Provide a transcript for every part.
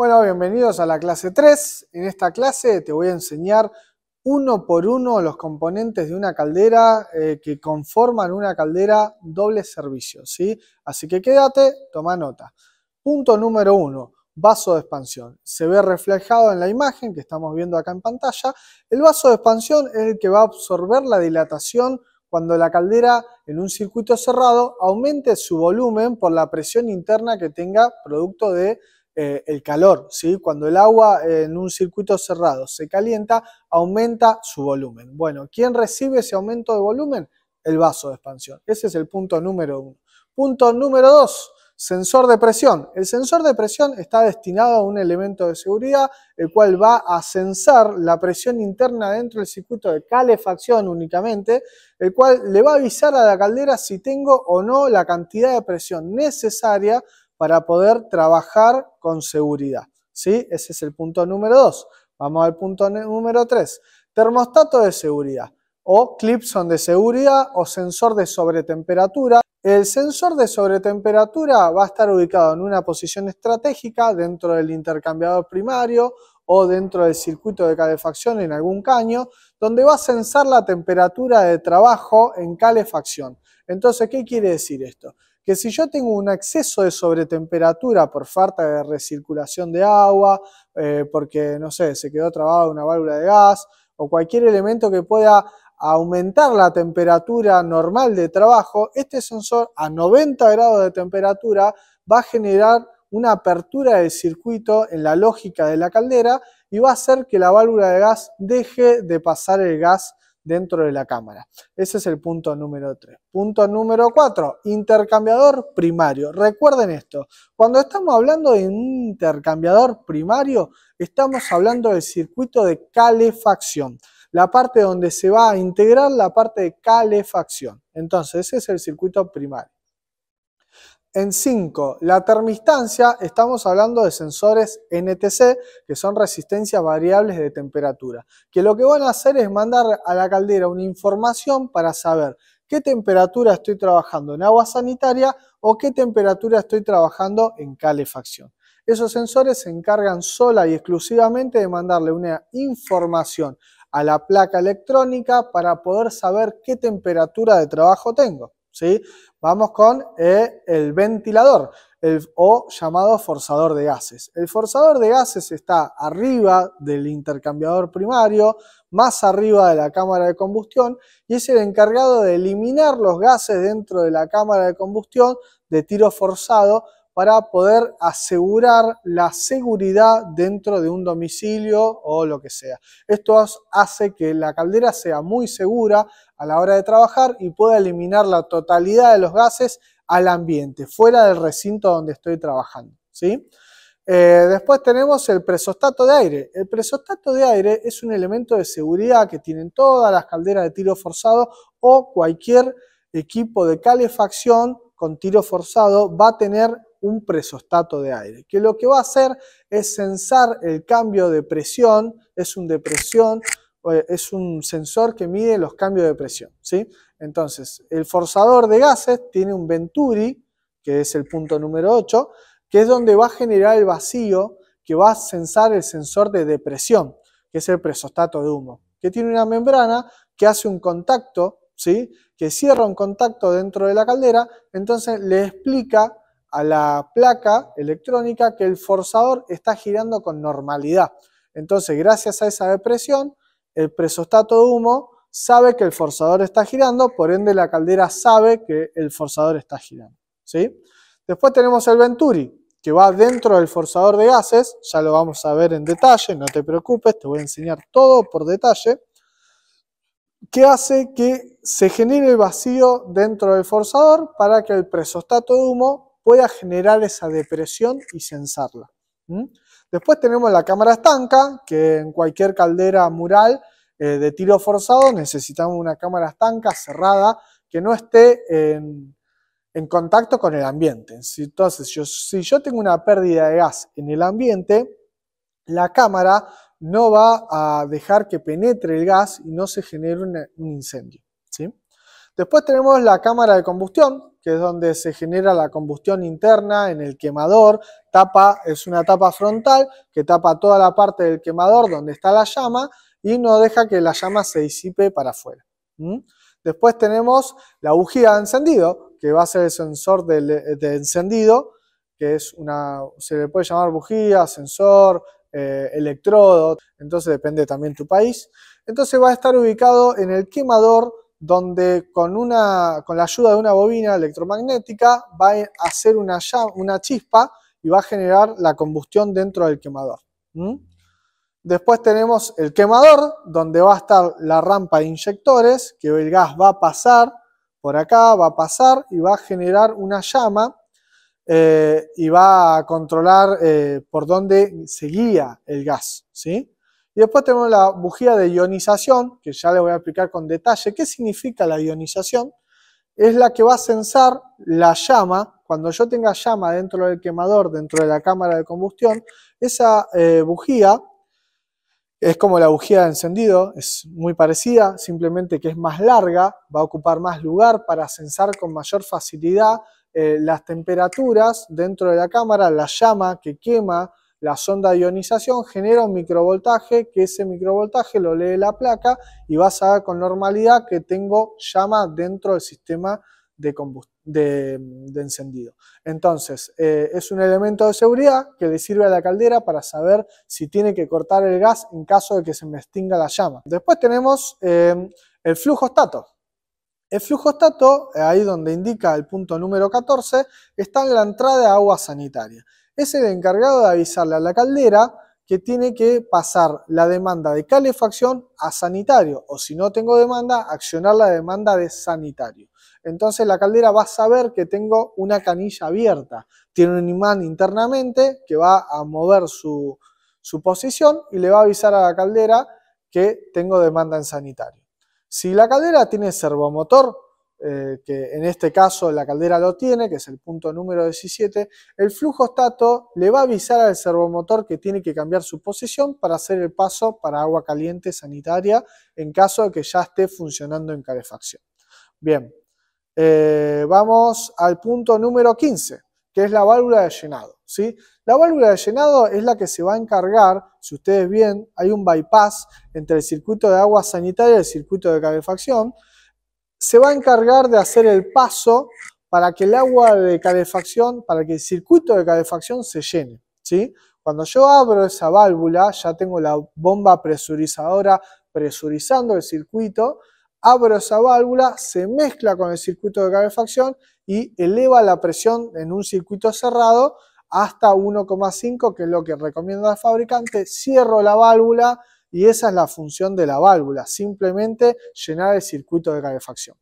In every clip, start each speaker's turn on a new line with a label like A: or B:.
A: Bueno, bienvenidos a la clase 3. En esta clase te voy a enseñar uno por uno los componentes de una caldera que conforman una caldera doble servicio, ¿sí? Así que quédate, toma nota. Punto número 1, vaso de expansión. Se ve reflejado en la imagen que estamos viendo acá en pantalla. El vaso de expansión es el que va a absorber la dilatación cuando la caldera en un circuito cerrado aumente su volumen por la presión interna que tenga producto de el calor, ¿sí? Cuando el agua en un circuito cerrado se calienta, aumenta su volumen. Bueno, ¿quién recibe ese aumento de volumen? El vaso de expansión. Ese es el punto número 1. Punto número 2, sensor de presión. El sensor de presión está destinado a un elemento de seguridad, el cual va a censar la presión interna dentro del circuito de calefacción únicamente, el cual le va a avisar a la caldera si tengo o no la cantidad de presión necesaria para poder trabajar con seguridad, ¿sí? Ese es el punto número 2. Vamos al punto número 3. Termostato de seguridad o Clipson de seguridad o sensor de sobretemperatura. El sensor de sobretemperatura va a estar ubicado en una posición estratégica dentro del intercambiador primario o dentro del circuito de calefacción en algún caño, donde va a censar la temperatura de trabajo en calefacción. Entonces, ¿qué quiere decir esto? Que si yo tengo un exceso de sobretemperatura por falta de recirculación de agua, porque, no sé, se quedó trabada una válvula de gas, o cualquier elemento que pueda aumentar la temperatura normal de trabajo, este sensor a 90 grados de temperatura va a generar una apertura del circuito en la lógica de la caldera y va a hacer que la válvula de gas deje de pasar el gas dentro de la cámara. Ese es el punto número 3. Punto número 4, intercambiador primario. Recuerden esto, cuando estamos hablando de un intercambiador primario, estamos hablando del circuito de calefacción, la parte donde se va a integrar la parte de calefacción. Entonces, ese es el circuito primario. En 5, la termistancia, estamos hablando de sensores NTC, que son resistencias variables de temperatura, que lo que van a hacer es mandar a la caldera una información para saber qué temperatura estoy trabajando en agua sanitaria o qué temperatura estoy trabajando en calefacción. Esos sensores se encargan sola y exclusivamente de mandarle una información a la placa electrónica para poder saber qué temperatura de trabajo tengo, ¿sí? Vamos con el ventilador o llamado forzador de gases. El forzador de gases está arriba del intercambiador primario, más arriba de la cámara de combustión y es el encargado de eliminar los gases dentro de la cámara de combustión de tiro forzado para poder asegurar la seguridad dentro de un domicilio o lo que sea. Esto hace que la caldera sea muy segura a la hora de trabajar y pueda eliminar la totalidad de los gases al ambiente, fuera del recinto donde estoy trabajando, ¿sí? Después tenemos el presostato de aire. El presostato de aire es un elemento de seguridad que tienen todas las calderas de tiro forzado o cualquier equipo de calefacción con tiro forzado va a tener un presostato de aire, que lo que va a hacer es censar el cambio de presión, es un sensor que mide los cambios de presión, ¿sí? Entonces, el forzador de gases tiene un Venturi, que es el punto número 8, que es donde va a generar el vacío que va a censar el sensor de depresión, que es el presostato de humo, que tiene una membrana que hace un contacto, ¿sí? Que cierra un contacto dentro de la caldera, entonces le explica a la placa electrónica que el forzador está girando con normalidad. Entonces, gracias a esa depresión, el presostato de humo sabe que el forzador está girando, por ende la caldera sabe que el forzador está girando, ¿sí? Después tenemos el Venturi, que va dentro del forzador de gases, ya lo vamos a ver en detalle, no te preocupes, te voy a enseñar todo por detalle, que hace que se genere el vacío dentro del forzador para que el presostato de humo pueda generar esa depresión y censarla. Después tenemos la cámara estanca, que en cualquier caldera mural de tiro forzado necesitamos una cámara estanca cerrada que no esté en contacto con el ambiente. Entonces, si yo tengo una pérdida de gas en el ambiente, la cámara no va a dejar que penetre el gas y no se genere un incendio, ¿sí? Después tenemos la cámara de combustión, que es donde se genera la combustión interna en el quemador. Es una tapa frontal que tapa toda la parte del quemador donde está la llama y no deja que la llama se disipe para afuera. Después tenemos la bujía de encendido, que va a ser el sensor de encendido, que es se le puede llamar bujía, sensor, electrodo, entonces depende también tu país. Entonces va a estar ubicado en el quemador, donde con la ayuda de una bobina electromagnética va a hacer una chispa y va a generar la combustión dentro del quemador. Después tenemos el quemador, donde va a estar la rampa de inyectores, que el gas va a pasar por acá, va a pasar y va a generar una llama y va a controlar por dónde se guía el gas, ¿sí? Y después tenemos la bujía de ionización, que ya les voy a explicar con detalle qué significa la ionización. Es la que va a censar la llama. Cuando yo tenga llama dentro del quemador, dentro de la cámara de combustión, esa bujía es como la bujía de encendido, es muy parecida, simplemente que es más larga, va a ocupar más lugar para censar con mayor facilidad las temperaturas dentro de la cámara. La llama que quema la sonda de ionización genera un microvoltaje, que ese microvoltaje lo lee la placa y va a saber con normalidad que tengo llama dentro del sistema de encendido. Entonces, es un elemento de seguridad que le sirve a la caldera para saber si tiene que cortar el gas en caso de que se me extinga la llama. Después tenemos el flujostato. El flujostato, ahí donde indica el punto número 14, está en la entrada de agua sanitaria. Es el encargado de avisarle a la caldera que tiene que pasar la demanda de calefacción a sanitario, o si no tengo demanda, accionar la demanda de sanitario. Entonces la caldera va a saber que tengo una canilla abierta, tiene un imán internamente que va a mover su posición y le va a avisar a la caldera que tengo demanda en sanitario. Si la caldera tiene servomotor, que en este caso la caldera lo tiene, que es el punto número 17, el flujostato le va a avisar al servomotor que tiene que cambiar su posición para hacer el paso para agua caliente sanitaria en caso de que ya esté funcionando en calefacción. Bien, vamos al punto número 15, que es la válvula de llenado, ¿sí? La válvula de llenado es la que se va a encargar, si ustedes ven, hay un bypass entre el circuito de agua sanitaria y el circuito de calefacción. Se va a encargar de hacer el paso para que el agua de calefacción, para que el circuito de calefacción se llene, ¿sí? Cuando yo abro esa válvula, ya tengo la bomba presurizadora presurizando el circuito, abro esa válvula, se mezcla con el circuito de calefacción y eleva la presión en un circuito cerrado hasta 1,5, que es lo que recomienda el fabricante. Cierro la válvula y esa es la función de la válvula, simplemente llenar el circuito de calefacción.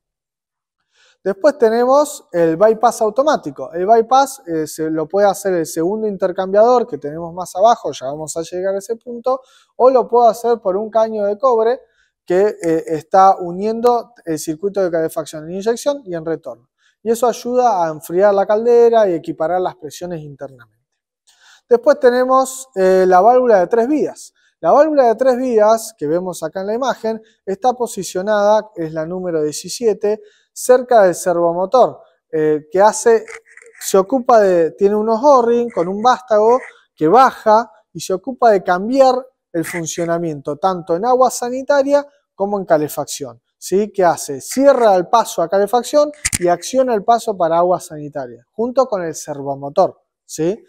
A: Después tenemos el bypass automático. El bypass se lo puede hacer el segundo intercambiador que tenemos más abajo, ya vamos a llegar a ese punto, o lo puedo hacer por un caño de cobre que está uniendo el circuito de calefacción en inyección y en retorno. Y eso ayuda a enfriar la caldera y equiparar las presiones internamente. Después tenemos la válvula de 3 vías. La válvula de 3 vías que vemos acá en la imagen está posicionada, es la número 17, cerca del servomotor, tiene unos O-ring con un vástago que baja y se ocupa de cambiar el funcionamiento tanto en agua sanitaria como en calefacción, ¿sí? ¿Qué hace? Cierra el paso a calefacción y acciona el paso para agua sanitaria, junto con el servomotor, ¿sí?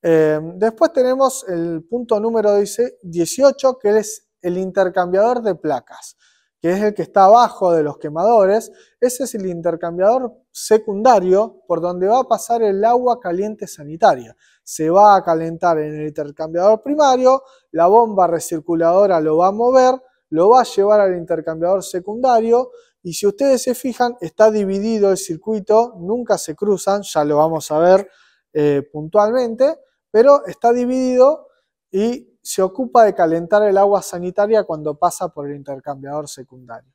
A: Después tenemos el punto número 18, que es el intercambiador de placas, que es el que está abajo de los quemadores. Ese es el intercambiador secundario por donde va a pasar el agua caliente sanitaria. Se va a calentar en el intercambiador primario, la bomba recirculadora lo va a mover, lo va a llevar al intercambiador secundario y si ustedes se fijan está dividido el circuito, nunca se cruzan, ya lo vamos a ver puntualmente, pero está dividido y se ocupa de calentar el agua sanitaria cuando pasa por el intercambiador secundario.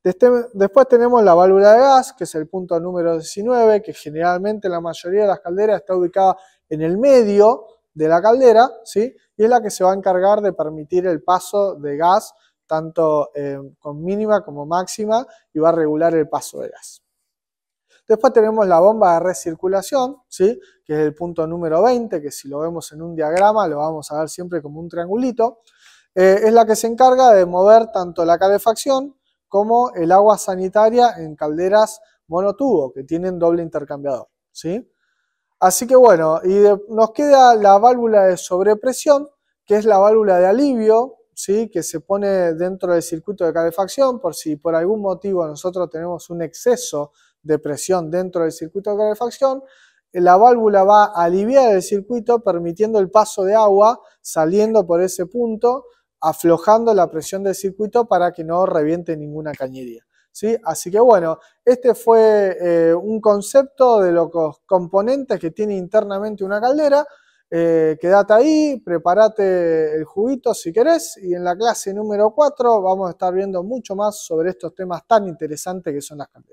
A: Después tenemos la válvula de gas, que es el punto número 19, que generalmente en la mayoría de las calderas está ubicada en el medio de la caldera, ¿sí? Y es la que se va a encargar de permitir el paso de gas tanto con mínima como máxima, y va a regular el paso de gas. Después tenemos la bomba de recirculación, ¿sí? Que es el punto número 20, que si lo vemos en un diagrama lo vamos a ver siempre como un triangulito. Es la que se encarga de mover tanto la calefacción como el agua sanitaria en calderas monotubo, que tienen doble intercambiador, ¿sí? Así que bueno, nos queda la válvula de sobrepresión, que es la válvula de alivio, ¿sí? Que se pone dentro del circuito de calefacción por si por algún motivo nosotros tenemos un exceso de presión dentro del circuito de calefacción. La válvula va a aliviar el circuito permitiendo el paso de agua saliendo por ese punto, aflojando la presión del circuito para que no reviente ninguna cañería, ¿sí? Así que bueno, este fue un concepto de los componentes que tiene internamente una caldera. Quédate ahí, prepárate el juguito si querés, y en la clase número 4 vamos a estar viendo mucho más sobre estos temas tan interesantes que son las calderas.